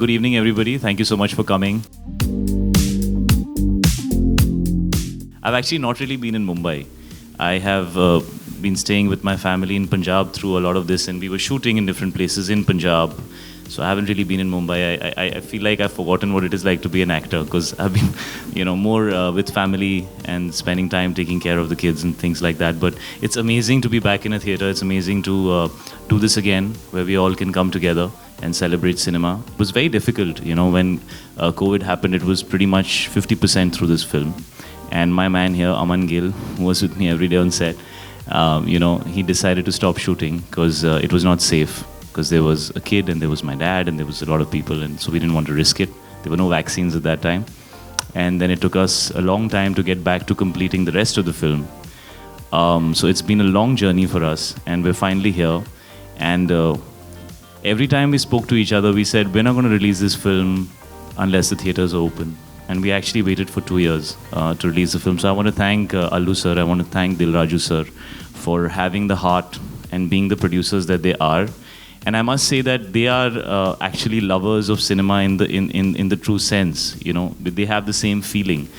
good evening, everybody. Thank you so much for coming. I've actually not really been in Mumbai. I have been staying with my family in Punjab through a lot of this, and we were shooting in different places in Punjab. So I haven't really been in Mumbai. I feel like I've forgotten what it is like to be an actor, because I've been, more with family and spending time taking care of the kids and things like that. But it's amazing to be back in a theater. It's amazing to do this again, where we all can come together and celebrate cinema. It was very difficult, when COVID happened. It was pretty much 50% through this film. And my man here, Aman Gill, who was with me every day on set, he decided to stop shooting because it was not safe. Because there was a kid and there was my dad and there was a lot of people, and so we didn't want to risk it. There were no vaccines at that time. And then it took us a long time to get back to completing the rest of the film. So it's been a long journey for us, and we're finally here. And every time we spoke to each other, we said, we're not going to release this film unless the theaters are open. And we actually waited for 2 years to release the film. So I want to thank Allu sir, I want to thank Dil Raju sir for having the heart and being the producers that they are. And I must say that they are actually lovers of cinema in the true sense. They have the same feeling,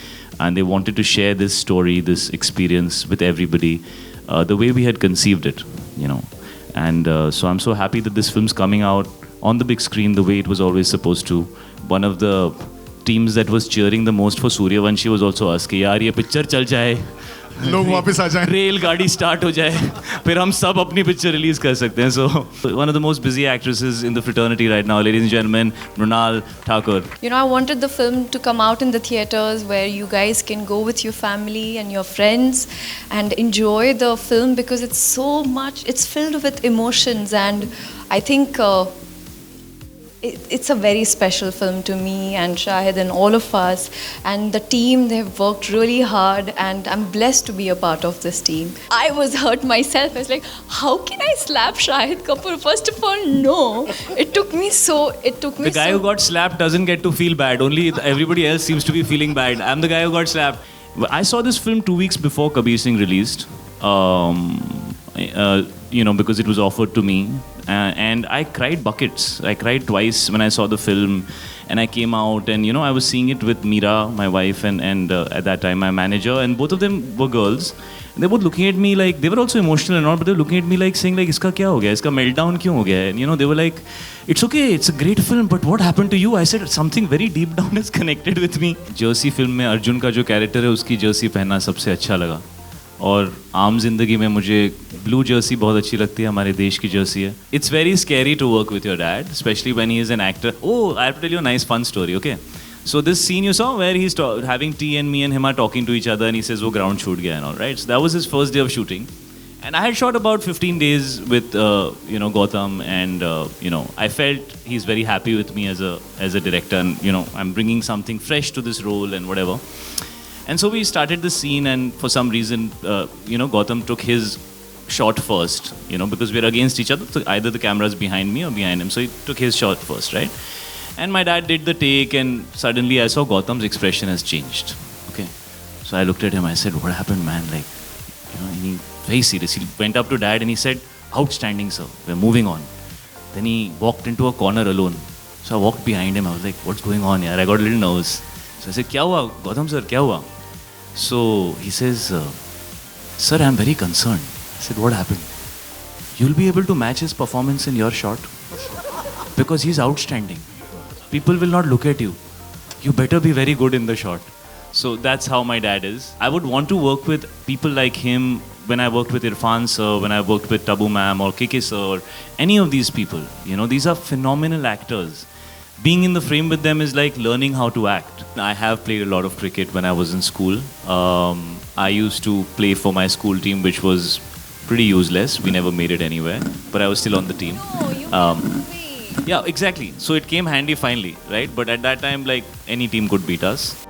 and they wanted to share this story, this experience with everybody, the way we had conceived it. And so I'm so happy that this film's coming out on the big screen the way it was always supposed to. One of the teams that was cheering the most for Suryavanshi was also us कि यार ये picture चल जाए, लोग वापस आ जाएं, rail गाड़ी start हो जाए, फिर हम सब अपनी पिक्चर रिलीज कर सकते हैं. So one of the most busy actresses in the fraternity right now, ladies and gentlemen, Mrunal Thakur. I wanted the film to come out in the theaters where you guys can go with your family and your friends and enjoy the film, because it's filled with emotions, and I think it's a very special film to me and Shahid and all of us, and the team, they've worked really hard, and I'm blessed to be a part of this team. I was hurt myself. I was like, how can I slap Shahid Kapoor? First of all, no. It took me The guy who got slapped doesn't get to feel bad. Only everybody else seems to be feeling bad. I'm the guy who got slapped. I saw this film 2 weeks before Kabir Singh released. Because it was offered to me. And I cried buckets. I cried twice when I saw the film. And I came out and, I was seeing it with Meera, my wife, and at that time, my manager. And both of them were girls. And they were both looking at me like, they were also emotional and all, but they were looking at me like saying like, iska kya ho gaya? Iska meltdown kyun ho gaya? And, they were like, it's okay, it's a great film, but what happened to you? I said, something very deep down is connected with me. Jersey film में अर्जुन का जो character है, उसकी Jersey पहनना सबसे अच्छा लगा. और आम जिंदगी में मुझे ब्लू जर्सी बहुत अच्छी लगती है, हमारे देश की जर्सी है. It's very scary to work with your dad, especially when he is an actor. Oh, I have to tell you a nice fun story, okay? So this scene you saw where he's having tea and me and him are talking to each other, and he says, "Oh, ground shoot gaya," and all, right? So that was his first day of shooting, and I had shot about 15 days with Gautam, and I felt he's very happy with me as a director, and I'm bringing something fresh to this role and whatever. And so we started the scene, and for some reason, Gautam took his shot first, because we're against each other. So either the camera's behind me or behind him. So he took his shot first, right? And my dad did the take, and suddenly I saw Gautam's expression has changed. Okay. So I looked at him, I said, what happened, man? Like, and he very serious. He went up to dad and he said, outstanding, sir. We're moving on. Then he walked into a corner alone. So I walked behind him. I was like, what's going on here? I got a little nervous. So I said, kya hua? Gautam sir, kya hua? So he says, sir, I'm very concerned. I said, what happened? You'll be able to match his performance in your shot? Because he's outstanding. People will not look at you. You better be very good in the shot. So that's how my dad is. I would want to work with people like him when I worked with Irfan sir, when I worked with Tabu ma'am or KK sir, or any of these people. These are phenomenal actors. Being in the frame with them is like learning how to act. I have played a lot of cricket when I was in school. I used to play for my school team, which was pretty useless. We never made it anywhere, but I was still on the team. Yeah, exactly. So it came handy finally, right? But at that time, like, any team could beat us.